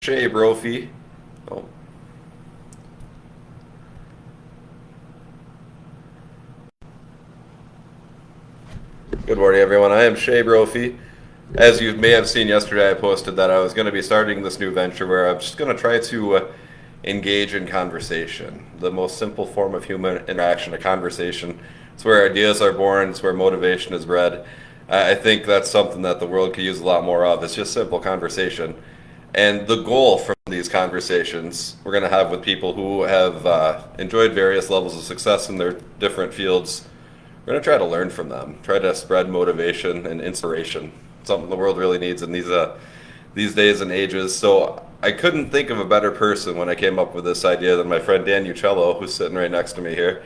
Shay Brophy. Oh, good morning, everyone. I am Shay Brophy. As you may have seen yesterday, I posted that I was going to be starting this new venture where I'm just going to try to engage in conversation. The most simple form of human interaction, a conversation. It's where ideas are born, it's where motivation is bred. I think that's something that the world could use a lot more of. It's just simple conversation. And the goal from these conversations we're going to have with people who have enjoyed various levels of success in their different fields. We're going to try to learn from them, try to spread motivation and inspiration, something the world really needs in these days and ages. So I couldn't think of a better person when I came up with this idea than my friend Dan Uccello, who's sitting right next to me here.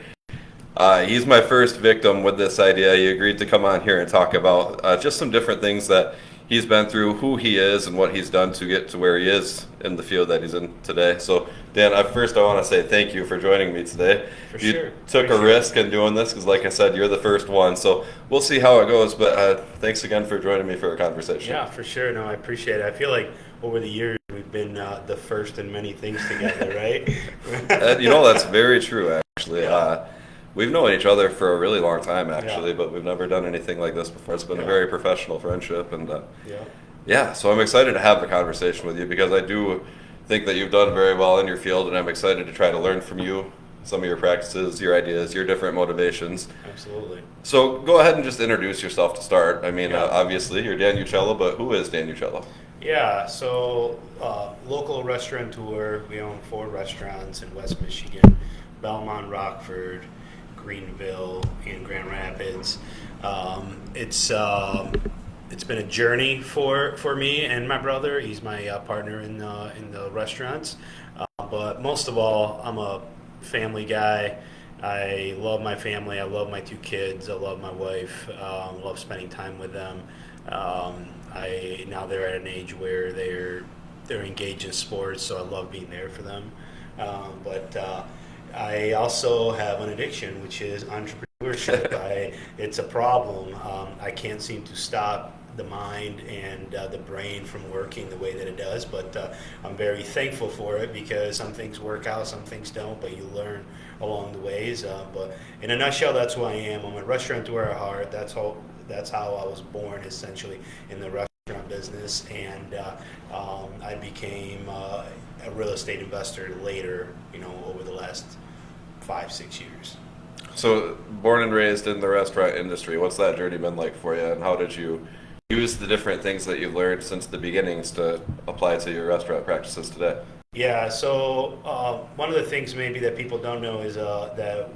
He's my first victim with this idea. He agreed to come on here and talk about just some different things that he's been through, who he is, and what he's done to get to where he is in the field that he's in today. So, Dan, first I want to say thank you for joining me today. For You sure. took a risk in doing this because, like I said, you're the first one. So we'll see how it goes. But thanks again for joining me for a conversation. Yeah, for sure. No, I appreciate it. I feel like over the years we've been the first in many things together, right? That's very true, actually. Yeah. We've known each other for a really long time, actually, Yeah. but we've never done anything like this before. It's been a Yeah. very professional friendship, and Yeah. yeah, so I'm excited to have the conversation with you because I do think that you've done very well in your field, and I'm excited to try to learn from you some of your practices, your ideas, your different motivations. Absolutely. So go ahead and just introduce yourself to start. I mean, Yeah. Obviously, you're Dan Uccello, but who is Dan Uccello? Yeah. So, local restaurateur. We own 4 restaurants in West Michigan: Belmont, Rockford, Greenville, and Grand Rapids. It's been a journey for me and my brother. He's my partner in the restaurants. But most of all, I'm a family guy. I love my family. I love my 2 kids. I love my wife. Love spending time with them. I now they're at an age where they're engaged in sports, so I love being there for them. But I also have an addiction, which is entrepreneurship. It's a problem. I can't seem to stop the mind and the brain from working the way that it does, but I'm very thankful for it because some things work out, some things don't, but you learn along the ways. But in a nutshell, that's who I am. I'm a restaurateur at heart. That's how I was born, essentially, in the restaurant business, and I became a real estate investor later, over the last 5-6 years. So, born and raised in the restaurant industry, what's that journey been like for you, and how did you use the different things that you've learned since the beginnings to apply to your restaurant practices today? Yeah, so one of the things maybe that people don't know is that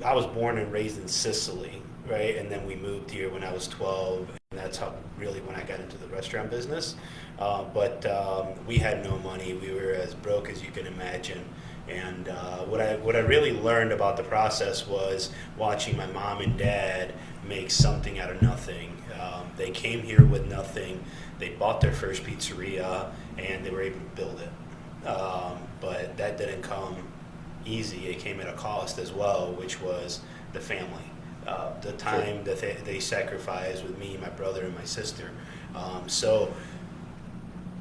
I was born and raised in Sicily, right? And then we moved here when I was 12, and that's how really when I got into the restaurant business. But we had no money. We were as broke as you can imagine. And what I really learned about the process was watching my mom and dad make something out of nothing. They came here with nothing. They bought their first pizzeria, and they were able to build it. But that didn't come easy. It came at a cost as well, which was the family. The time that they sacrificed with me, my brother, and my sister. So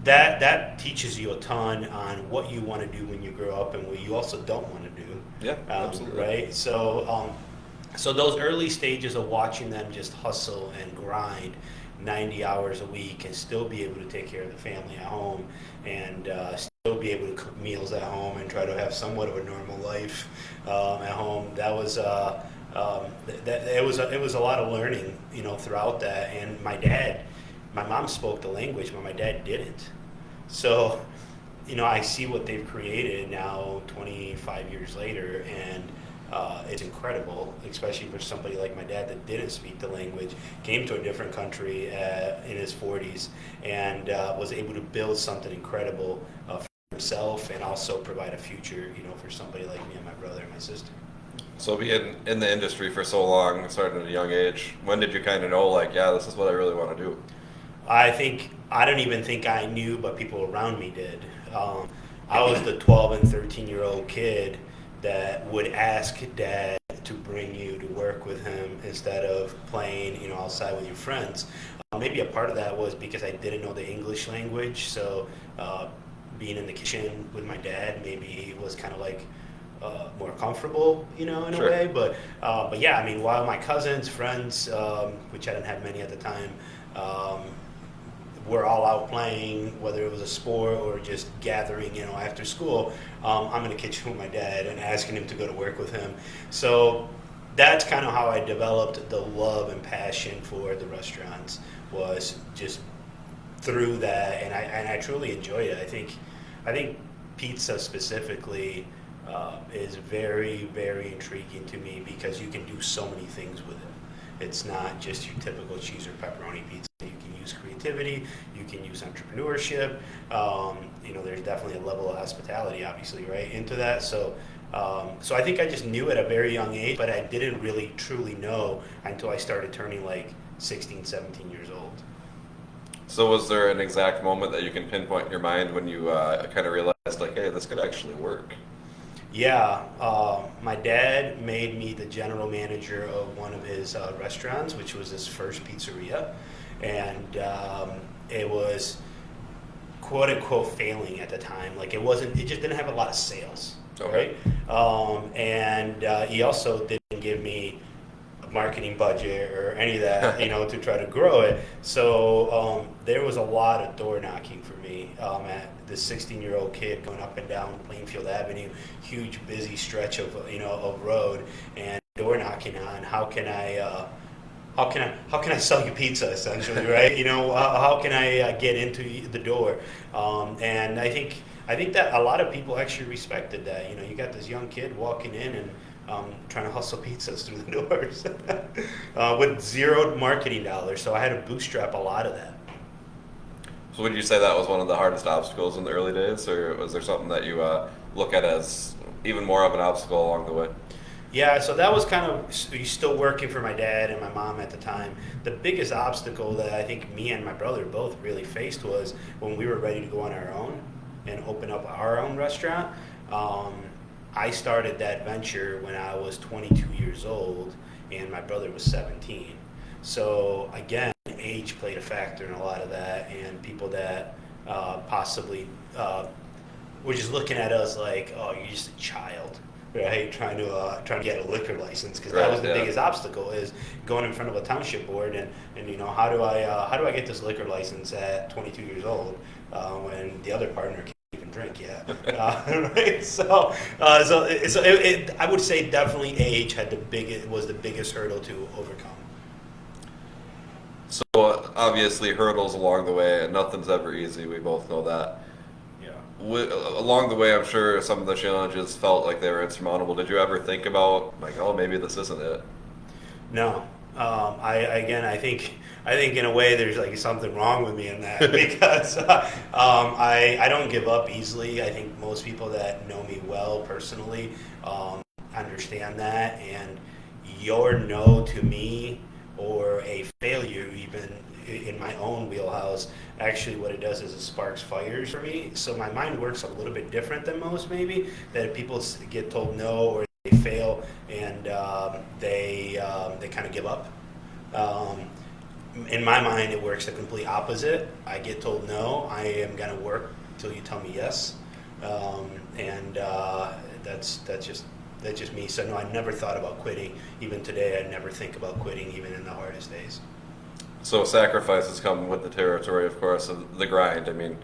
that teaches you a ton on what you want to do when you grow up and what you also don't want to do. Yeah, absolutely. Right? So those early stages of watching them just hustle and grind 90 hours a week and still be able to take care of the family at home and still be able to cook meals at home and try to have somewhat of a normal life at home. That was it was a lot of learning, throughout that. And my mom spoke the language, but my dad didn't. So, I see what they've created now, 25 years later, and it's incredible, especially for somebody like my dad that didn't speak the language, came to a different country in his 40s, and was able to build something incredible for himself and also provide a future, for somebody like me and my brother and my sister. So being in the industry for so long, starting at a young age, when did you kind of know, like, yeah, this is what I really want to do? I don't even think I knew, but people around me did. I was the 12 and 13-year-old kid that would ask dad to bring you to work with him instead of playing, outside with your friends. Maybe a part of that was because I didn't know the English language, so being in the kitchen with my dad maybe was kind of like more comfortable, in a Sure. way. But yeah, I mean, while my cousins, friends, which I didn't have many at the time, um, were all out playing, whether it was a sport or just gathering, after school, I'm in the kitchen with my dad and asking him to go to work with him. So that's kind of how I developed the love and passion for the restaurants, was just through that, and I truly enjoyed it. I think pizza specifically is very, very intriguing to me because you can do so many things with it. It's not just your typical cheese or pepperoni pizza. You can use creativity, you can use entrepreneurship. There's definitely a level of hospitality, obviously, right, into that. So I think I just knew at a very young age, but I didn't really truly know until I started turning like 16, 17 years old. So was there an exact moment that you can pinpoint in your mind when you kind of realized, like, hey, this could actually work? Yeah, my dad made me the general manager of one of his restaurants, which was his first pizzeria, and it was quote unquote failing at the time. Like it wasn't, it just didn't have a lot of sales, Okay. right? And he also didn't give me a marketing budget or any of that, to try to grow it. So there was a lot of door knocking for me at the 16-year-old kid going up and down Plainfield Avenue, huge busy stretch of of road, and door knocking on how can I sell you pizza, essentially, right? How can I get into the door? And I think that a lot of people actually respected that. You got this young kid walking in and trying to hustle pizzas through the doors with zero marketing dollars. So I had to bootstrap a lot of that. So would you say that was one of the hardest obstacles in the early days, or was there something that you look at as even more of an obstacle along the way? Yeah, so that was kind of still working for my dad and my mom at the time. The biggest obstacle that I think me and my brother both really faced was when we were ready to go on our own and open up our own restaurant. Um, I started that venture when I was 22 years old and my brother was 17. So again, age played a factor in a lot of that, and people that possibly were just looking at us like, "Oh, you're just a child." Right, trying to get a liquor license, because that Right, was the yeah. biggest obstacle, is going in front of a township board and how do I get this liquor license at 22 years old when the other partner can't even drink yet, right? I would say definitely age was the biggest hurdle to overcome. So obviously hurdles along the way, and nothing's ever easy. We both know that. Yeah. Along the way, I'm sure some of the challenges felt like they were insurmountable. Did you ever think about, like, oh, maybe this isn't it? No, I think in a way there's like something wrong with me in that because I don't give up easily. I think most people that know me well personally understand that, and your no to me or a failure even in my own wheelhouse, actually what it does is it sparks fires for me. So my mind works a little bit different than most, maybe, that if people get told no or they fail and they kind of give up. Um, in my mind, it works the complete opposite. I get told no, I am going to work until you tell me yes, and that's just me. So no, I never thought about quitting. Even today, I never think about quitting, even in the hardest days. So sacrifices come with the territory, of course, of the grind. I mean,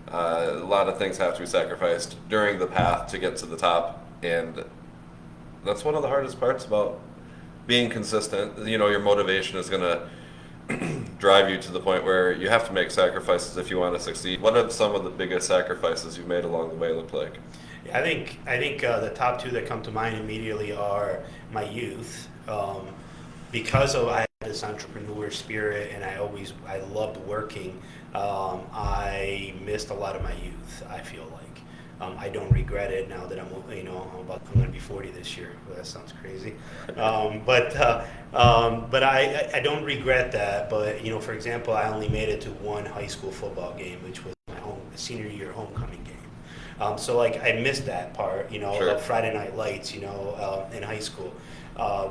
a lot of things have to be sacrificed during the path to get to the top, and that's one of the hardest parts about being consistent. Your motivation is going to drive you to the point where you have to make sacrifices if you want to succeed. What have some of the biggest sacrifices you've made along the way look like? I think the top two that come to mind immediately are my youth, because of I had this entrepreneur spirit and I loved working. I missed a lot of my youth. I feel like I don't regret it now that I'm going to be 40 this year. Well, that sounds crazy, but I don't regret that. But for example, I only made it to one high school football game, which was my senior year homecoming game. So like I missed that part, Sure. of Friday Night Lights, in high school.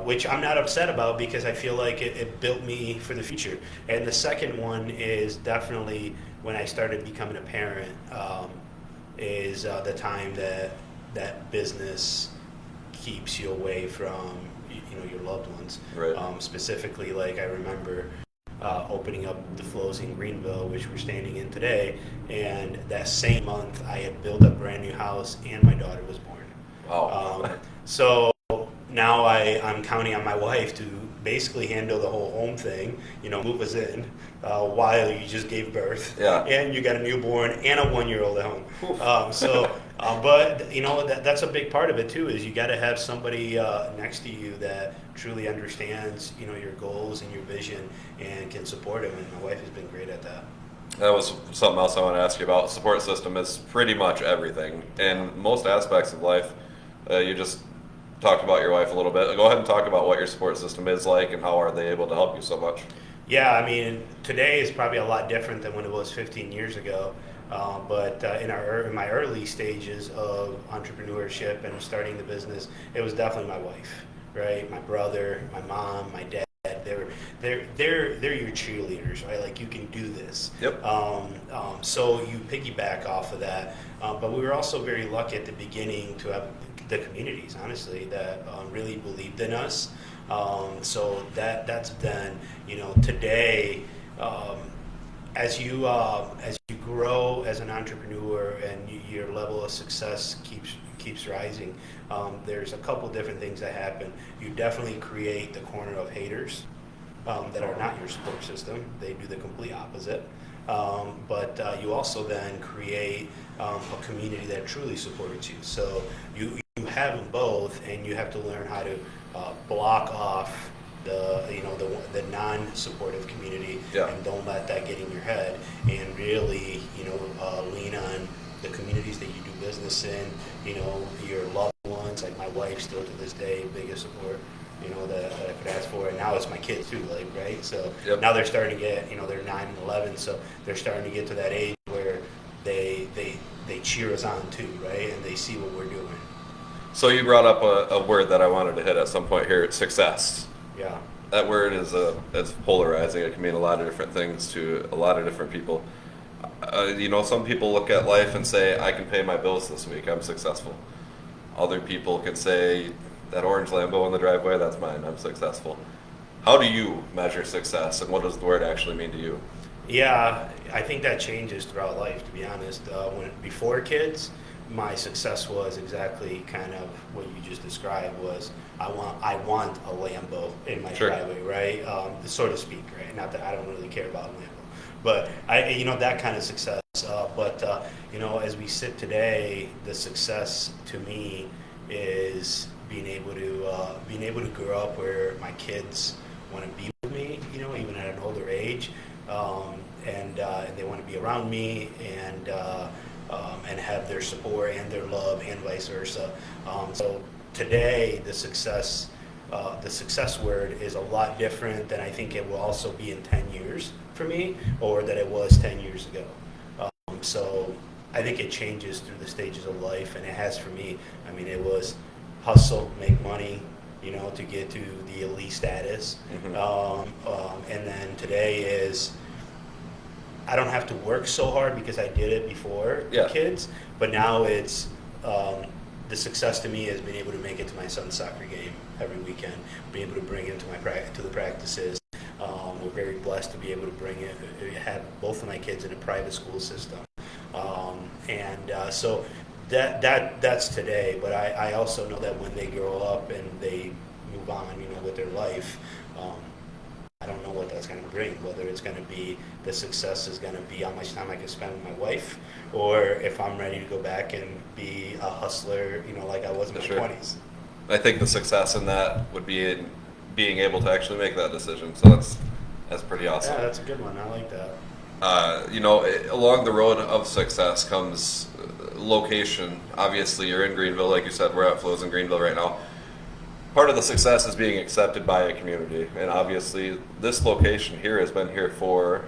Which I'm not upset about because I feel like it built me for the future. And the second one is definitely when I started becoming a parent, is the time that business keeps you away from your loved ones. Right. Specifically, like I remember opening up the flows in Greenville, which we're standing in today, and that same month I had built a brand new house and my daughter was born. Wow. So now I'm counting on my wife to basically handle the whole home thing, move us in while you just gave birth, Yeah. and you got a newborn and a 1-year-old at home. But that's a big part of it too. Is you got to have somebody next to you that truly understands, your goals and your vision and can support them. And my wife has been great at that. That was something else I want to ask you about. Support system is pretty much everything in most aspects of life. You just talked about your wife a little bit. Go ahead and talk about what your support system is like and how are they able to help you so much. Yeah, I mean, today is probably a lot different than when it was 15 years ago. But in my early stages of entrepreneurship and starting the business, it was definitely my wife, right? My brother, my mom, my dad. They're your cheerleaders, right? Like you can do this. Yep. So you piggyback off of that. But we were also very lucky at the beginning to have the communities, honestly, that really believed in us. So that's been, today. As you grow as an entrepreneur and your level of success keeps rising, there's a couple different things that happen. You definitely create the corner of haters that are not your support system. They do the complete opposite. But you also then create a community that truly supports you. So you have them both, and you have to learn how to block off the non-supportive community, Yeah. and don't let that get in your head, and really lean on the communities that you do business in, your loved ones. Like my wife still to this day, biggest support that I could ask for, and now it's my kids too, like, right? So Yep. now they're starting to get, they're 9 and 11, so they're starting to get to that age where they cheer us on too, right? And they see what we're doing. So you brought up a word that I wanted to hit at some point here, success. Yeah. That word is it's polarizing. It can mean a lot of different things to a lot of different people. Some people look at life and say, I can pay my bills this week, I'm successful. Other people could say, that orange Lambo in the driveway, that's mine, I'm successful. How do you measure success, and what does the word actually mean to you? Yeah, I think that changes throughout life, to be honest. Before kids, my success was exactly kind of what you just described. Was I want a Lambo in my Sure. driveway, right? So to speak, right? Not that I don't really care about a Lambo, but that kind of success. But as we sit today, the success to me is being able to grow up where my kids want to be with me, even at an older age, and they want to be around me, and have their support and their love, and vice versa. So today, the success word is a lot different than I think it will also be in 10 years for me, or that it was 10 years ago. So I think it changes through the stages of life, and it has for me. I mean, it was hustle, make money, to get to the elite status. Mm-hmm. And then today is, I don't have to work so hard because I did it before Yeah. kids, but now it's, the success to me is being able to make it to my son's soccer game every weekend, being able to bring him to the practices. We're very blessed to be able to have both of my kids in a private school system. So that's today, but I also know that when they grow up and they move on, with their life, I don't know what that's going to bring, whether it's going to be, the success is going to be how much time I can spend with my wife, or if I'm ready to go back and be a hustler, like I was in my Sure. 20s. I think the success in that would be in being able to actually make that decision. So that's pretty awesome. Yeah, that's a good one. I like that. Along the road of success comes location. Obviously, you're in Greenville, like you said. We're at Flows in Greenville right now. Part of the success is being accepted by a community, and obviously, this location here has been here for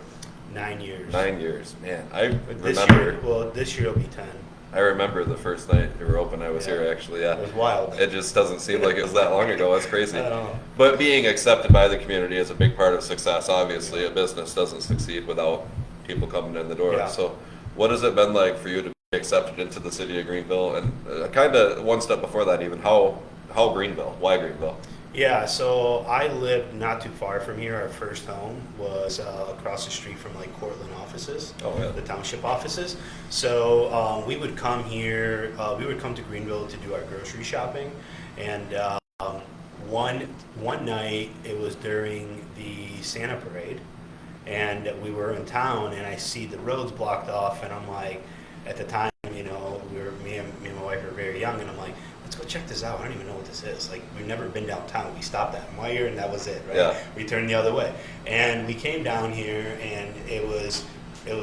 9 years. 9 years. Man, I But remember. this year will be 10. I remember the first night you were open. I was Yeah. here actually. Yeah, It was wild. it just doesn't seem like it was that long ago. That's crazy. I don't know. But being accepted by the community is a big part of success. Obviously, a business doesn't succeed without people coming in the door. Yeah. So, what has it been like for you to be accepted into the city of Greenville? And kind of one step before that, even how Greenville? Why Greenville? Yeah, so I lived not too far from here. Our first home was across the street from like Cortland offices, Oh, yeah. the township offices. So we would come here. We would come to Greenville to do our grocery shopping, and one night it was during the Santa parade, and we were in town, and I see the roads blocked off, and I'm like, at the time, me and my wife were very young, and I'm like, let's go check this out. I don't even know what this is. Like, we've never been downtown. We stopped at Meyer, and that was it, right? Yeah. We turned the other way, and we came down here, and it was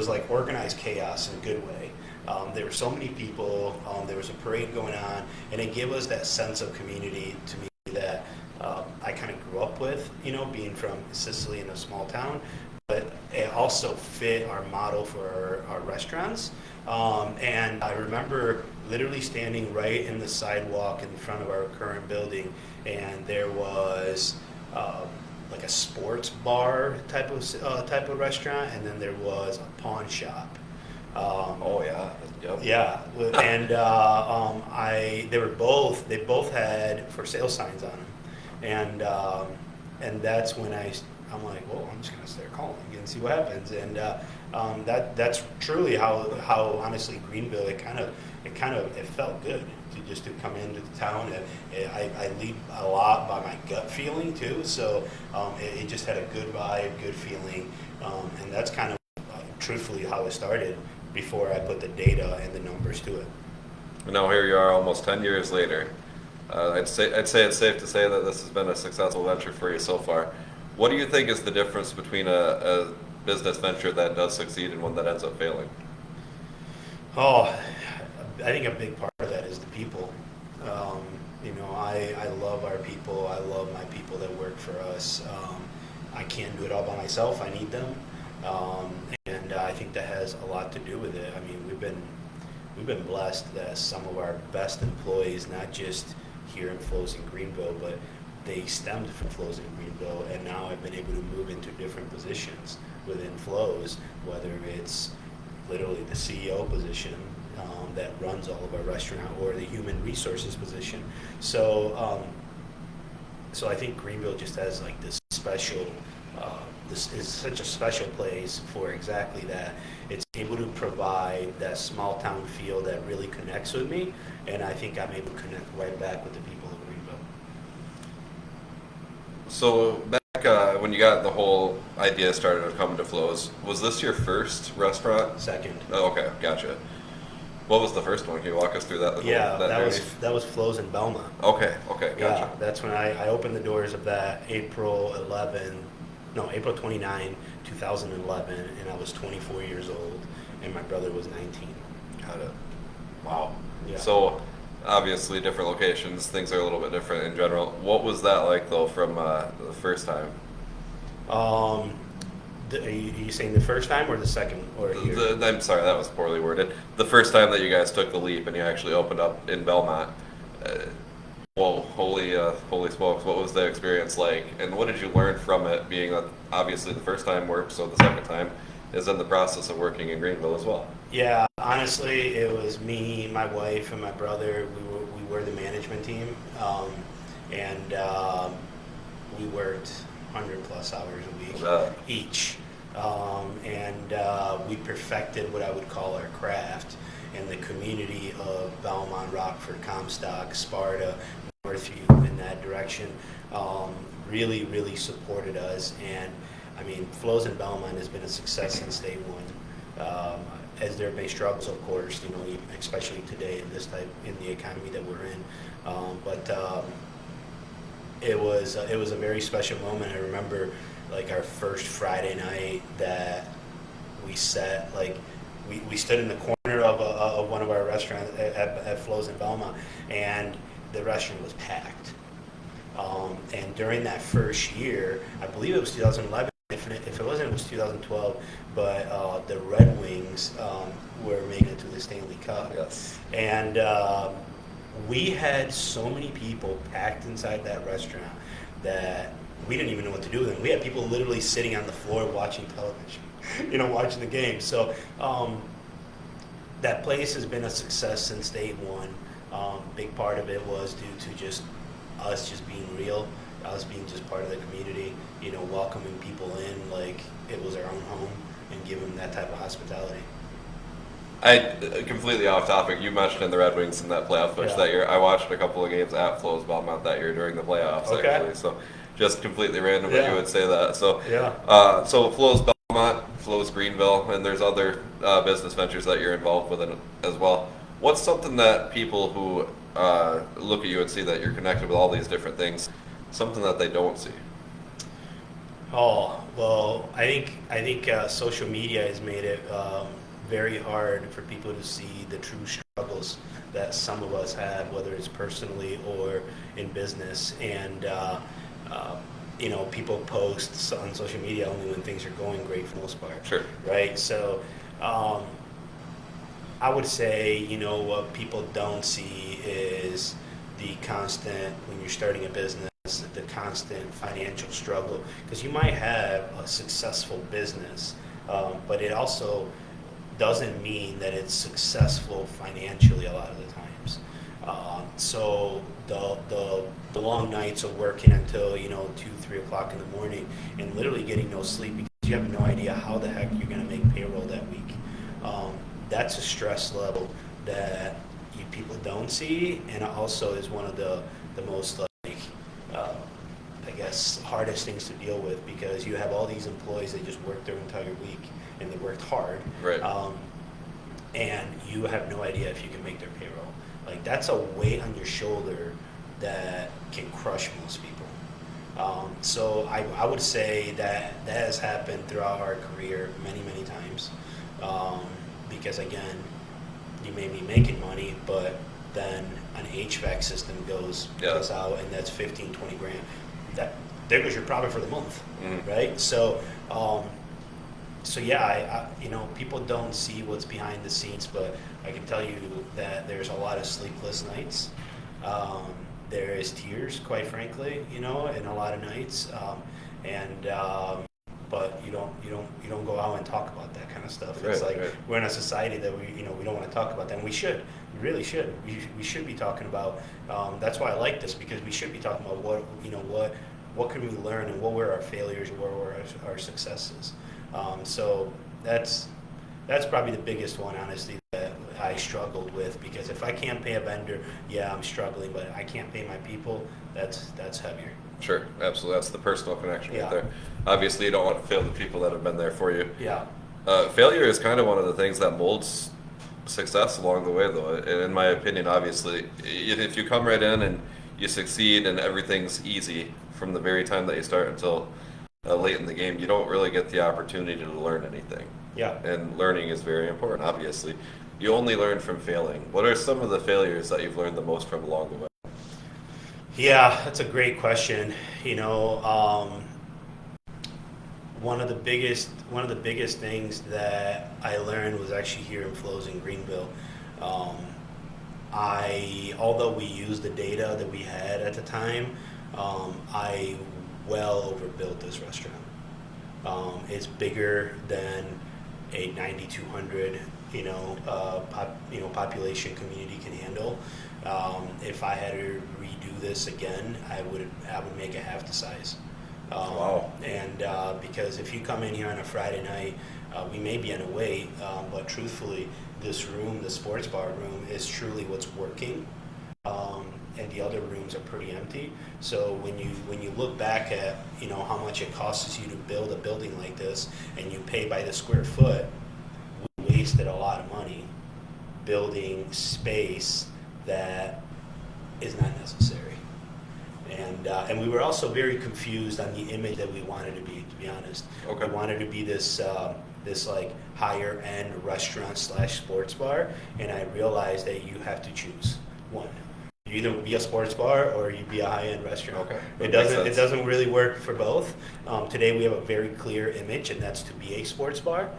like organized chaos in a good way. There were so many people. There was a parade going on, and it gave us that sense of community to me that I kind of grew up with, being from Sicily in a small town. But it also fit our model for our restaurants. And I remember literally standing right in the sidewalk in front of our current building, and there was like a sports bar type of restaurant, and then there was a pawn shop. Oh yeah. Yep. Yeah, and they both had for sale signs on them, and that's when I'm like, well, I'm just gonna start calling and see what happens, and that's truly how honestly Greenville, it felt good to come into the town. I lead a lot by my gut feeling too, so it just had a good vibe, good feeling, and that's kind of truthfully how it started before I put the data and the numbers to it. Now here you are, almost 10 years later. I'd say it's safe to say that this has been a successful venture for you so far. What do you think is the difference between a business venture that does succeed and one that ends up failing? Oh, I think a big part of that is the people. I love our people. I love my people that work for us. I can't do it all by myself. I need them. And I think that has a lot to do with it. I mean, we've been blessed that some of our best employees, not just here in Flows and Greenville, but they stemmed from Flows and Greenville, and now I've been able to move into different positions within Flows, whether it's literally the CEO position that runs all of our restaurant, or the human resources position. So I think Greenville just has like this special. This is such a special place for exactly that. It's able to provide that small town feel that really connects with me, and I think I'm able to connect right back with the people of Greenville. So back when you got the whole idea started of coming to Flows, was this your first restaurant? Second. Oh, okay, gotcha. What was the first one? Can you walk us through that? Yeah, that that was Flows in Belmont. Okay, gotcha. Yeah, that's when I opened the doors of that April 29, 2011, and I was 24 years old, and my brother was 19. Got it. Wow. Yeah. So obviously different locations, things are a little bit different in general. What was that like though from the first time? Are you saying the first time or the second? Or here? I'm sorry, that was poorly worded. The first time that you guys took the leap and you actually opened up in Belmont. Whoa, holy smokes, what was the experience like? And what did you learn from it, being that obviously the first time worked, so the second time is in the process of working in Greenville as well? Yeah, honestly, it was me, my wife, and my brother. We were the management team, and we worked 100 plus hours a week each. And we perfected what I would call our craft, and the community of Belmont, Rockford, Comstock, Sparta, Northview, in that direction, really, really supported us. And I mean, Flows in Belmont has been a success since day one. As there have been struggles, of course, especially today in the economy that we're in. But it was a very special moment. I remember like our first Friday night that we sat, like we stood in the corner of one of our restaurants at Flows in Belmont, and the restaurant was packed. And during that first year, I believe it was 2011, if if it wasn't, it was 2012. But the Red Wings were making it to the Stanley Cup. Yes. And we had so many people packed inside that restaurant that we didn't even know what to do with them. We had people literally sitting on the floor watching television, watching the game. So that place has been a success since day one. Big part of it was due to just us just being real, us being just part of the community, welcoming people in like it was our own home and giving them that type of hospitality. Completely off topic. You mentioned the Red Wings in that playoff push that year. I watched a couple of games at Flo's Belmont that year during the playoffs, actually. So just completely random that you would say that. So so Flo's Belmont, Flo's Greenville, and there's other business ventures that you're involved with in as well. What's something that people who look at you and see that you're connected with all these different things, something that they don't see? Oh, well, I think social media has made it very hard for people to see the true struggles that some of us have, whether it's personally or in business. And people post on social media only when things are going great for the most part. Sure. Right. So I would say what people don't see is the constant, when you're starting a business, the constant financial struggle, because you might have a successful business, but it also doesn't mean that it's successful financially a lot of the times. So the long nights of working until 2-3 o'clock in the morning and literally getting no sleep because you have no idea how the heck you're going to make payroll that week. That's a stress level that people don't see, and also is one of the most hardest things to deal with, because you have all these employees that just work their entire week and they worked hard, right? And you have no idea if you can make their payroll. Like, that's a weight on your shoulder that can crush most people. So I would say that has happened throughout our career many times, because again, you may be making money, but then an HVAC system goes out, and that's 15-20 grand. There goes your profit for the month, right? So, people don't see what's behind the scenes, but I can tell you that there's a lot of sleepless nights. There is tears, quite frankly, in a lot of nights, but you don't go out and talk about that kind of stuff. It's we're in a society that we don't want to talk about that, and we should. We really should. We should be talking about. That's why I like this, because we should be talking about what can we learn, and what were our failures, and what were our successes. So that's probably the biggest one, honestly, that I struggled with, because if I can't pay a vendor, I'm struggling, but I can't pay my people, that's heavier. Sure, absolutely. That's the personal connection right there. Obviously, you don't want to fail the people that have been there for you. Yeah. Failure is kind of one of the things that molds success along the way, though. And in my opinion, obviously, if you come right in and you succeed and everything's easy from the very time that you start until late in the game, you don't really get the opportunity to learn anything. Yeah. And learning is very important, obviously. You only learn from failing. What are some of the failures that you've learned the most from along the way? Yeah, that's a great question. One of the biggest things that I learned was actually here in Flo's in Greenville. Although we used the data that we had at the time, I well overbuilt this restaurant. It's bigger than a 9,200 population community can handle. If I had to redo this again, I would make it half the size. Wow. And because if you come in here on a Friday night, we may be on a wait, but truthfully, this room, the sports bar room, is truly what's working. And the other rooms are pretty empty. So when you look back at how much it costs you to build a building like this, and you pay by the square foot, we wasted a lot of money building space that is not necessary. And we were also very confused on the image that we wanted to be honest. Okay. We wanted to be this like higher end restaurant / sports bar, and I realized that you have to choose one. You either be a sports bar or you be a high-end restaurant. Okay, It that makes doesn't. It sense. doesn't really work for both. Today we have a very clear image, and that's to be a sports bar.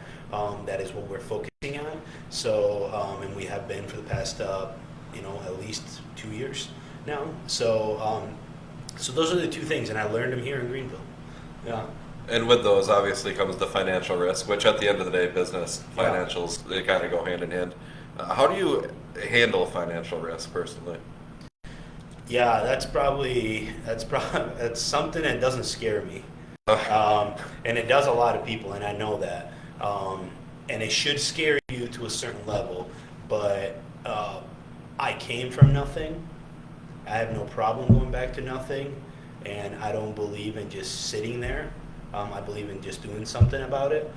That is what we're focusing on. So, and we have been for the past, at least 2 years now. So those are the two things, and I learned them here in Greenville. Yeah. And with those, obviously, comes the financial risk, which at the end of the day, business Yeah. financials, they kind of go hand in hand. How do you handle financial risk personally? Yeah, that's something that doesn't scare me, and it does a lot of people, and I know that. And it should scare you to a certain level, but I came from nothing. I have no problem going back to nothing, and I don't believe in just sitting there. I believe in just doing something about it.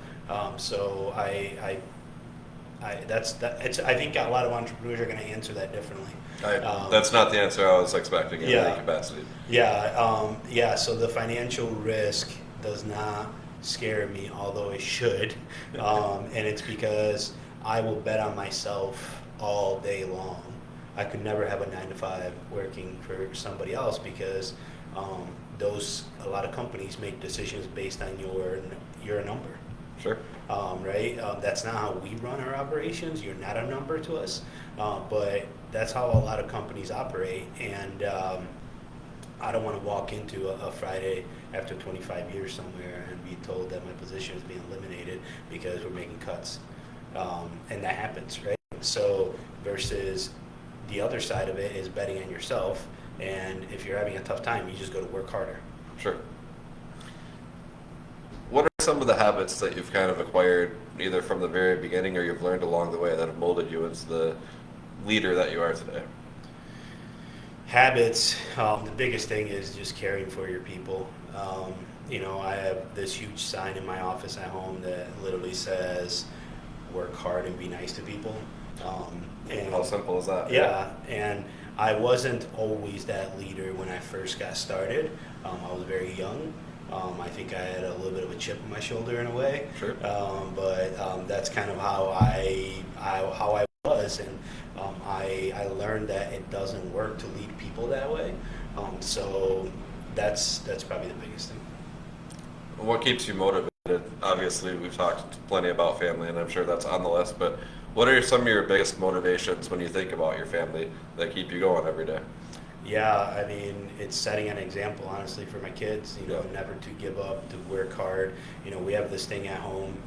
So I think a lot of entrepreneurs are going to answer that differently. That's not the answer I was expecting in Yeah. any capacity. Yeah. So the financial risk does not scare me, although it should, and it's because I will bet on myself all day long. I could never have a 9 to 5 working for somebody else because a lot of companies make decisions based on your number. Sure. Right? That's not how we run our operations. You're not a number to us, but that's how a lot of companies operate. And I don't want to walk into a Friday after 25 years somewhere and be told that my position is being eliminated because we're making cuts, and that happens, right? So versus the other side of it is betting on yourself, and if you're having a tough time, you just go to work harder. Sure. What are some of the habits that you've kind of acquired either from the very beginning or you've learned along the way that have molded you into the leader that you are today? Habits, the biggest thing is just caring for your people. I have this huge sign in my office at home that literally says, work hard and be nice to people. And How simple is that? yeah, and I wasn't always that leader when I first got started. I was very young. I think I had a little bit of a chip on my shoulder in a way. Sure. But that's kind of how I was, and I learned that it doesn't work to lead people that way. So that's probably the biggest thing. What keeps you motivated? Obviously, we've talked plenty about family, and I'm sure that's on the list, but what are some of your biggest motivations when you think about your family that keep you going every day? Yeah, I mean, it's setting an example, honestly, for my kids, Yeah. never to give up, to work hard. We have this thing at home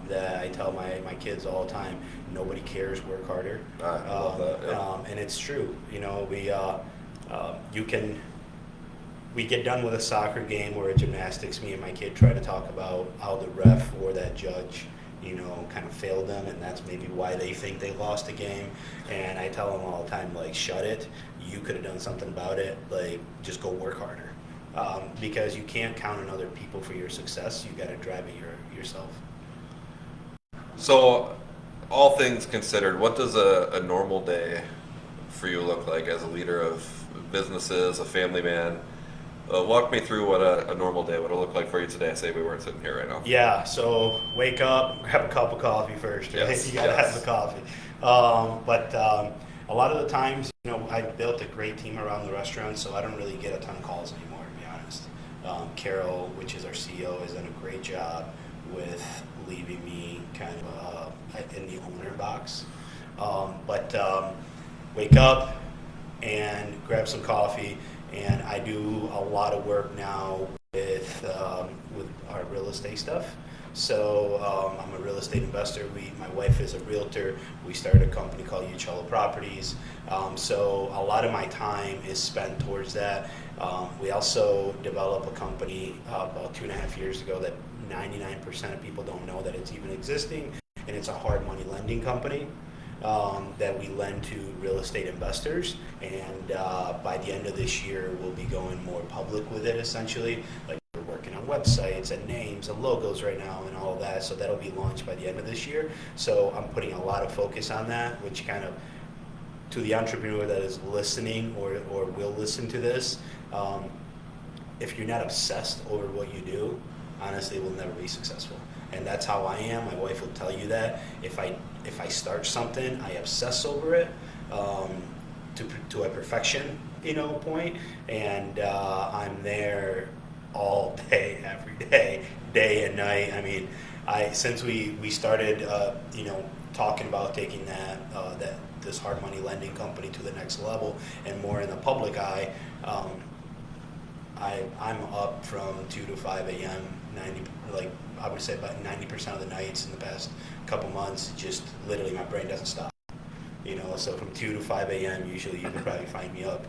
that I tell my kids all the time, nobody cares, work harder. I love that, yeah. And it's true. We get done with a soccer game or a gymnastics, me and my kid try to talk about how the ref or that judge, kind of failed them, and that's maybe why they think they lost a game. And I tell them all the time, like, shut it. You could have done something about it. Like, just go work harder. Because you can't count on other people for your success. You got to drive it yourself. So, all things considered, what does a normal day for you look like as a leader of businesses, a family man? Walk me through what a normal day would look like for you today. Say we weren't sitting here right now. Yeah, so wake up, grab a cup of coffee first, right? Yes, You gotta yes. have the coffee. But a lot of the times, I've built a great team around the restaurant, so I don't really get a ton of calls anymore, to be honest. Carol, which is our CEO, has done a great job with leaving me kind of in the owner box. But wake up and grab some coffee. And I do a lot of work now with our real estate stuff. So I'm a real estate investor. My wife is a realtor. We started a company called Uccello Properties. So a lot of my time is spent towards that. We also developed a company about 2.5 years ago that 99% of people don't know that it's even existing, and it's a hard money lending company. That we lend to real estate investors, and by the end of this year we'll be going more public with it, essentially. Like, we're working on websites and names and logos right now and all of that, so that'll be launched by the end of this year. So I'm putting a lot of focus on that, which kind of, to the entrepreneur that is listening or will listen to this, if you're not obsessed over what you do, honestly, we'll never be successful. And that's how I am. My wife will tell you that. If I start something, I obsess over it to a perfection, point, and I'm there all day, every day, day and night. I mean, since we started, talking about taking this hard money lending company to the next level and more in the public eye. I'm up from 2 to 5 a.m. I would say about 90% of the nights in the past couple months. Just literally, my brain doesn't stop. So from 2 to 5 a.m. usually you can probably find me up.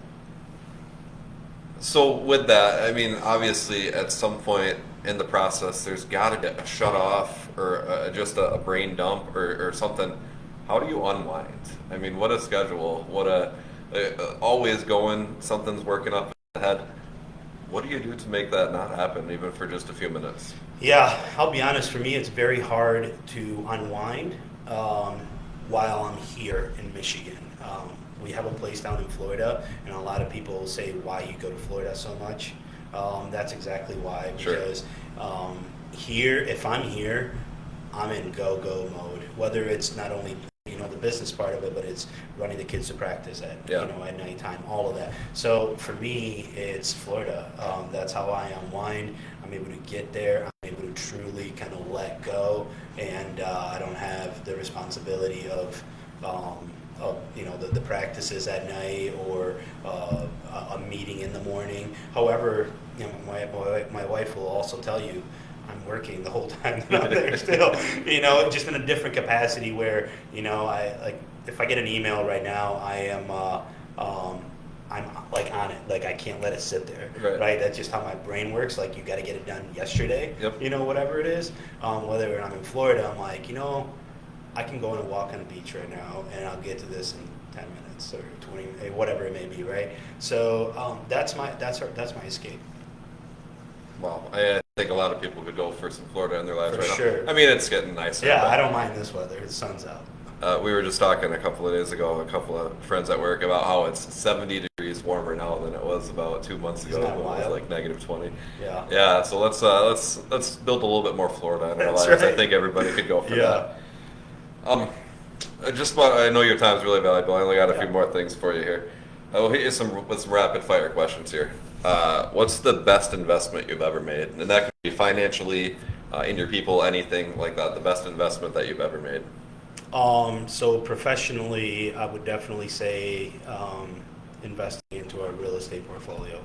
So with that, I mean, obviously, at some point in the process, there's got to be a shut off or just a brain dump or something. How do you unwind? I mean, what a schedule! What always going. Something's working up in the head. What do you do to make that not happen, even for just a few minutes? Yeah, I'll be honest. For me, it's very hard to unwind while I'm here in Michigan. We have a place down in Florida, and a lot of people say why you go to Florida so much. That's exactly why. Because here, if I'm here, I'm in go-go mode. Whether it's not only the business part of it, but it's running the kids to practice at at nighttime, all of that. So for me, it's Florida. That's how I unwind. I'm able to get there. I'm able to truly kind of let go, and I don't have the responsibility of the practices at night or a meeting in the morning. However, my wife will also tell you I'm working the whole time that I'm there still, just in a different capacity where, if I get an email right now, I'm like on it, like I can't let it sit there, right? That's just how my brain works. Like you got to get it done yesterday, whatever it is. Whether I'm in Florida, I'm like, I can go on a walk on the beach right now, and I'll get to this in 10 minutes or 20, whatever it may be, right? So that's my escape. Wow, I think a lot of people could go for some Florida in their lives For right sure. now. I mean, it's getting nicer. Yeah, I don't mind this weather. The sun's out. We were just talking a couple of days ago, a couple of friends at work, about how it's 70 degrees warmer now than it was about 2 months ago. Isn't that When it was wild? like negative 20. Yeah. Yeah. So let's build a little bit more Florida in our That's lives. I right. think everybody could go for that. I know your time's really valuable. I only got a few more things for you here. I will hit you with some rapid fire questions here. What's the best investment you've ever made? And that could be financially, in your people, anything like that. The best investment that you've ever made. So professionally, I would definitely say investing into our real estate portfolio.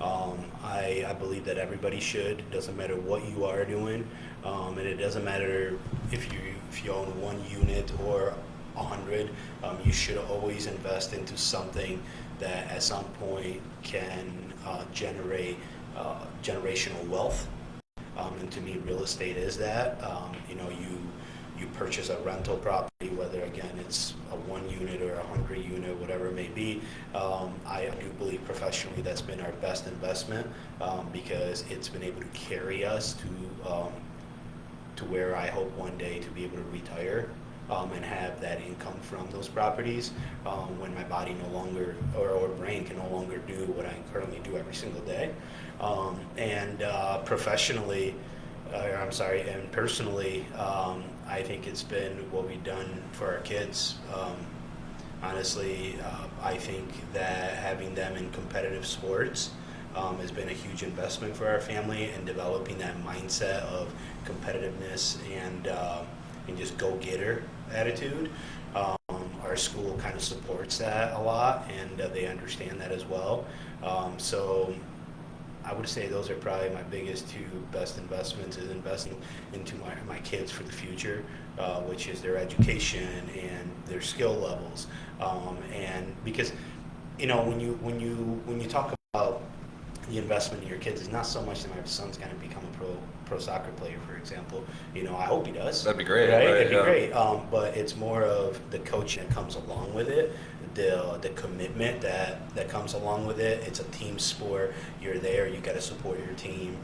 I believe that everybody should. It doesn't matter what you are doing, and it doesn't matter if you own 1 unit or 100. You should always invest into something that at some point can generate generational wealth. And to me, real estate is that. You purchase a rental property, whether again it's a 1 unit or 100 unit, whatever it may be. I do believe professionally that's been our best investment because it's been able to carry us to where I hope one day to be able to retire and have that income from those properties when my body no longer or brain can no longer do what I currently do every single day. Professionally, and personally, I think it's been what we've done for our kids. Honestly, I think that having them in competitive sports has been a huge investment for our family and developing that mindset of competitiveness and just go-getter attitude. Our school kind of supports that a lot, and they understand that as well. So I would say those are probably my biggest 2 best investments, is investing into my kids for the future, which is their education and their skill levels. And because when you talk about the investment in your kids, it's not so much that my son's going to become a pro soccer player, for example. I hope he does. That'd be great. Right? It'd be yeah. great. But it's more of the coaching that comes along with it, the commitment that comes along with it. It's a team sport. You're there. You got to support your team.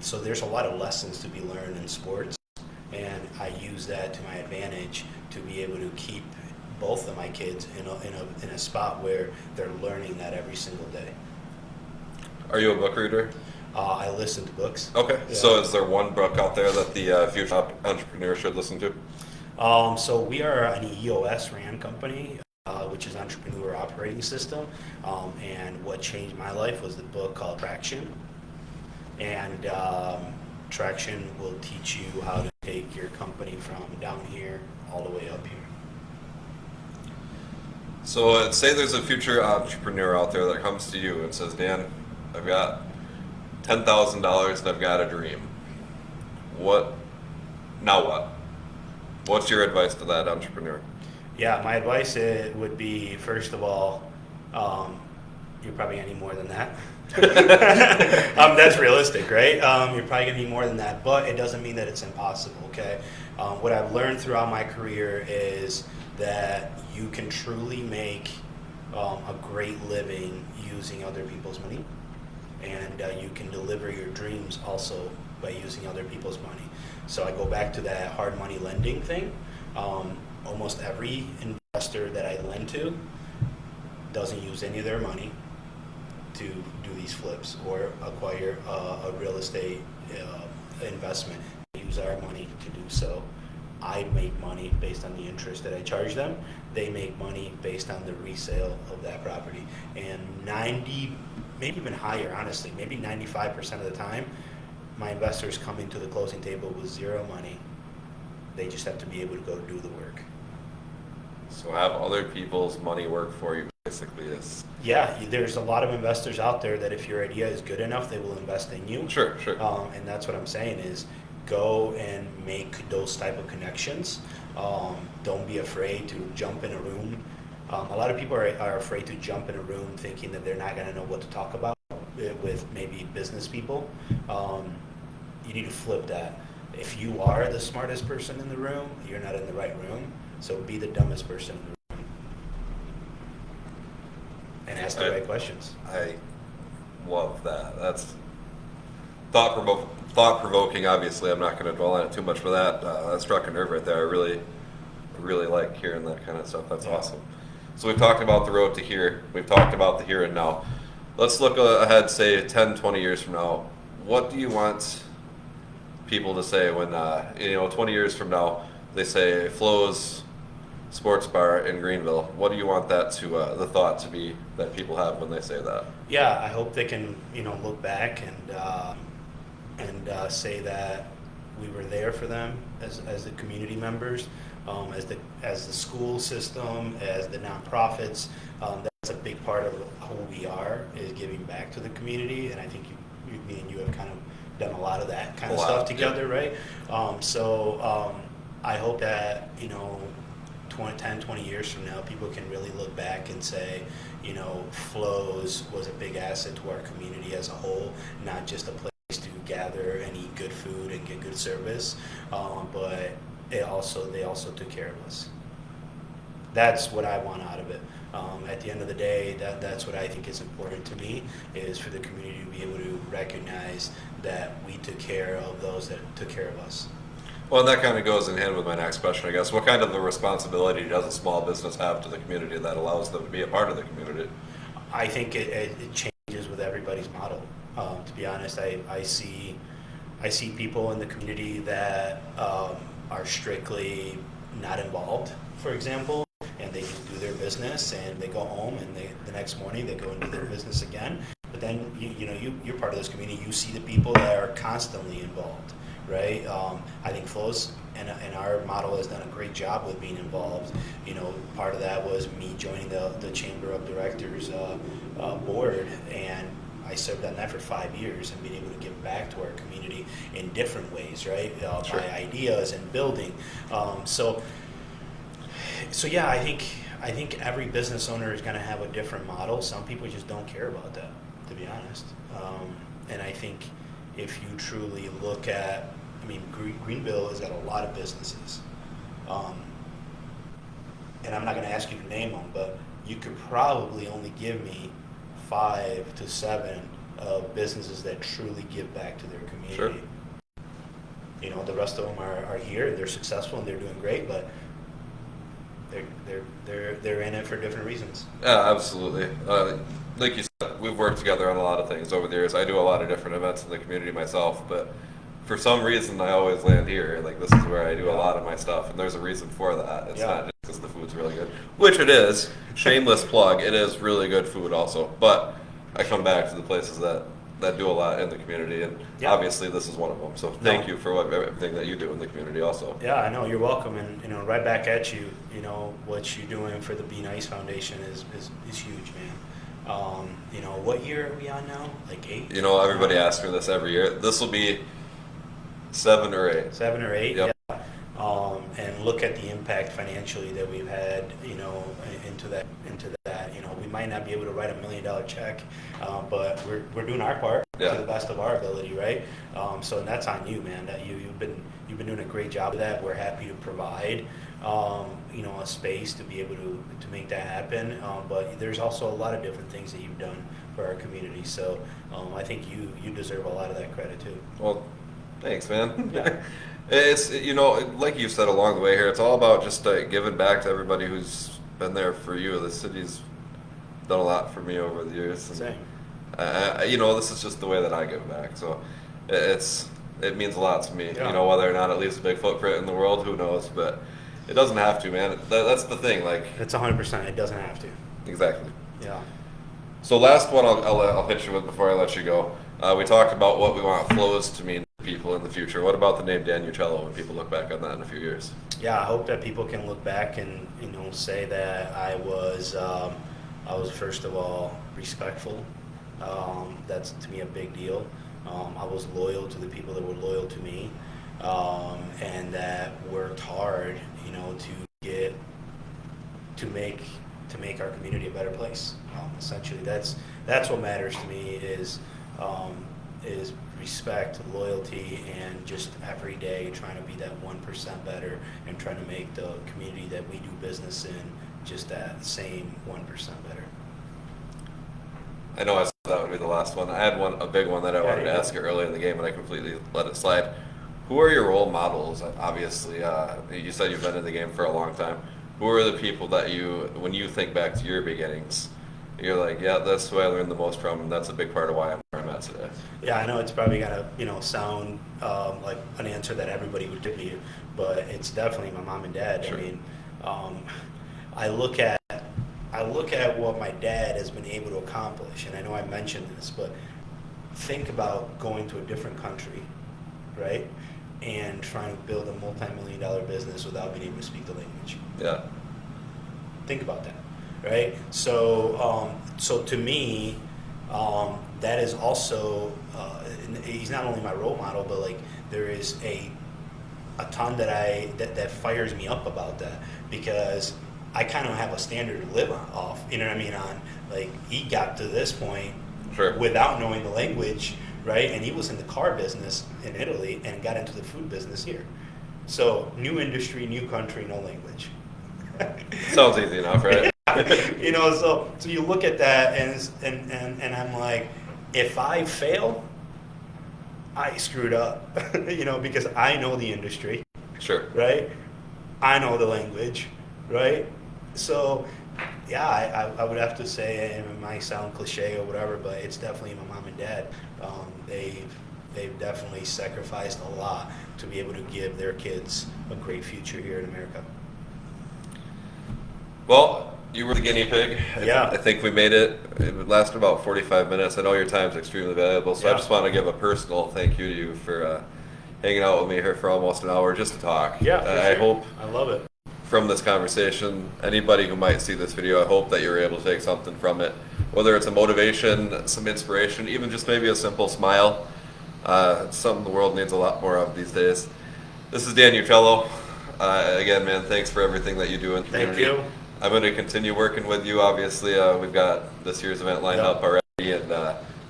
So there's a lot of lessons to be learned in sports, and I use that to my advantage to be able to keep both of my kids in a spot where they're learning that every single day. Are you a book reader? I listen to books. Okay. Yeah. So is there one book out there that the future entrepreneur should listen to? So we are an EOS ran company. which is Entrepreneur Operating System. And what changed my life was the book called Traction. And Traction will teach you how to take your company from down here all the way up here. So say there's a future entrepreneur out there that comes to you and says, Dan, I've got $10,000 and I've got a dream. Now what? What's your advice to that entrepreneur? Yeah, my advice would be, first of all, you're probably going to need more than that. That's realistic, right? You're probably going to need more than that, but it doesn't mean that it's impossible, okay? What I've learned throughout my career is that you can truly make a great living using other people's money, and you can deliver your dreams also by using other people's money. So I go back to that hard money lending thing. Almost every investor that I lend to doesn't use any of their money to do these flips or acquire a real estate investment. They use our money to do so. I make money based on the interest that I charge them. They make money based on the resale of that property. And 90, maybe even higher, honestly, maybe 95% of the time, my investors come into the closing table with zero money. They just have to be able to go do the work. So have other people's money work for you, basically is. Yeah, there's a lot of investors out there that if your idea is good enough, they will invest in you. Sure. And that's what I'm saying is go and make those type of connections. Don't be afraid to jump in a room. A lot of people are afraid to jump in a room thinking that they're not going to know what to talk about with maybe business people. You need to flip that. If you are the smartest person in the room, you're not in the right room. So be the dumbest person in the room and ask the right questions. I love that. That's thought-provoking. Obviously, I'm not going to dwell on it too much, but that struck a nerve right there. I really like hearing that kind of stuff. That's awesome. So we've talked about the road to here. We've talked about the here and now. Let's look ahead, say 10, 20 years from now. What do you want people to say when, 20 years from now, they say Flo's Sports Bar in Greenville? What do you want that to, the thought to be that people have when they say that? Yeah, I hope they can, look back and say that we were there for them as the community members, as the school system, as the nonprofits. That's a big part of who we are, is giving back to the community, and I think me and you have kind of done a lot of that kind of stuff together, right? I hope that 10, 20 years from now, people can really look back and say, Flo's was a big asset to our community as a whole, not just a place to gather and eat good food and get good service, but they also took care of us. That's what I want out of it. At the end of the day, that's what I think is important to me, is for the community to be able to recognize that we took care of those that took care of us. Well, and that kind of goes in hand with my next question, I guess. What kind of a responsibility does a small business have to the community that allows them to be a part of the community? I think it changes with everybody's model. To be honest, I see people in the community that are strictly not involved, for example, and they just do their business and they go home and the next morning they go and do their business again. But then you're part of this community. You see the people that are constantly involved, right? I think Flo's and our model has done a great job with being involved. Part of that was me joining the Chamber of Directors board, and I served on that for 5 years and being able to give back to our community in different ways, right? Sure. By ideas and building. So yeah, I think every business owner is going to have a different model. Some people just don't care about that, to be honest. And I think if you truly look at, Greenville has got a lot of businesses. And I'm not going to ask you to name them, but you could probably only give me 5 to 7 of businesses that truly give back to their community. Sure. The rest of them are here and they're successful and they're doing great, but they're in it for different reasons. Yeah, absolutely. Like you said, we've worked together on a lot of things over the years. I do a lot of different events in the community myself, but for some reason I always land here. Like, this is where I do a lot of my stuff, and there's a reason for that. It's not just because the food's really good, which it is. Shameless plug, it is really good food also. But I come back to the places that do a lot in the community, and Yeah. obviously this is one of them. So thank you for everything that you do in the community also. Yeah, I know, you're welcome, and right back at you. What you're doing for the Be Nice Foundation is huge, man. What year are we on now? Like 8? Everybody asks me this every year. This will be 7 or 8. 7 or 8, Yep. yeah. And look at the impact financially that we've had, into that. We might not be able to write $1 million check, but we're doing our part to the best of our ability, right? So that's on you, man. That you've been doing a great job of that. We're happy to provide, a space to be able to make that happen. But there's also a lot of different things that you've done for our community. So I think you deserve a lot of that credit too. Well, thanks, man. Yeah. It's, like you said along the way here, it's all about just giving back to everybody who's been there for you. The city's done a lot for me over the years. And, Same. this is just the way that I give back. So it means a lot to me. Yeah. Whether or not it leaves a big footprint in the world, who knows? But it doesn't have to, man. That's the thing. Like, It's 100%. It doesn't have to. exactly. Yeah. So last one I'll hit you with before I let you go. We talked about what we want flows to mean to people in the future. What about the name Dan Uccello when people look back on that in a few years? Yeah, I hope that people can look back and say that I was first of all respectful. That's to me a big deal. I was loyal to the people that were loyal to me, and that worked hard, to make our community a better place. Essentially, that's what matters to me is respect, loyalty, and just every day trying to be that 1% better and trying to make the community that we do business in just that same 1% better. I know I said that would be the last one. I had a big one that I wanted to ask you early in the game, and I completely let it slide. Who are your role models? Obviously, you said you've been in the game for a long time. Who are the people that when you think back to your beginnings, you're like, yeah, that's who I learned the most from, and that's a big part of why I'm where I'm at today? Yeah, I know it's probably gonna sound like an answer that everybody would give you, but it's definitely my mom and dad. Sure. I mean, I look at what my dad has been able to accomplish, and I know I mentioned this, but think about going to a different country, right, and trying to build a multi-million-dollar business without being able to speak the language. Yeah. Think about that, right? So, to me, that is also he's not only my role model, but like there is a ton that fires me up about that, because I kind of have a standard to live off. You know what I mean? On like he got to this point Sure. without knowing the language, right? And he was in the car business in Italy and got into the food business here. So new industry, new country, no language. Sounds easy enough, right? So you look at that and I'm like, if I fail, I screwed up, because I know the industry, Sure. right? I know the language, right? So, yeah, I would have to say, and it might sound cliche or whatever, but it's definitely my mom and dad. They've definitely sacrificed a lot to be able to give their kids a great future here in America. Well, you were the guinea pig. Yeah. I think we made it. It lasted about 45 minutes. I know your time's extremely valuable, so I Yeah. just want to give a personal thank you to you for hanging out with me here for almost an hour just to talk. Yeah, for I sure. hope I love it. from this conversation, anybody who might see this video, I hope that you're able to take something from it, whether it's a motivation, some inspiration, even just maybe a simple smile. It's something the world needs a lot more of these days. This is Dan Uccello. Again, man, thanks for everything that you do in the community. Thank you. I'm going to continue working with you. Obviously, we've got this year's event lined up already, and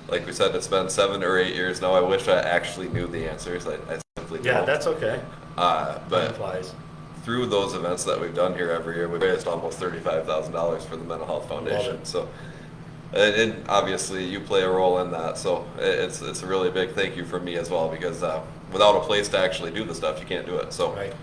like we said, it's been 7 or 8 years now. I wish I actually knew the answers. I simply don't. Yeah, that's okay. But Time flies. through those events that we've done here every year, we've raised almost $35,000 for the Mental Health Foundation. it. So, and obviously, you play a role in that. So it's a really big thank you from me as well, because without a place to actually do the stuff, you can't do it. So, Right.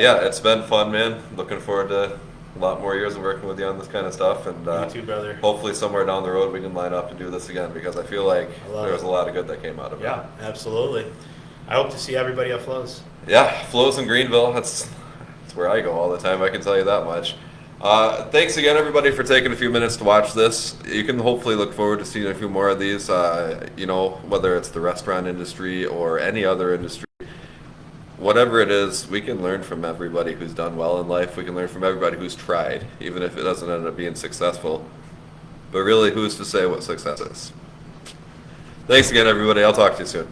yeah, it's been fun, man. Looking forward to a lot more years of working with you on this kind of stuff, and You too, brother. hopefully somewhere down the road we can line up and do this again, because I feel like I love there was it. a lot of good that came out of it. Yeah, absolutely. I hope to see everybody at Flows. Yeah, Flows in Greenville. It's That's where I go all the time, I can tell you that much. Thanks again, everybody, for taking a few minutes to watch this. You can hopefully look forward to seeing a few more of these, whether it's the restaurant industry or any other industry. Whatever it is, we can learn from everybody who's done well in life. We can learn from everybody who's tried, even if it doesn't end up being successful. But really, who's to say what success is? Thanks again, everybody. I'll talk to you soon.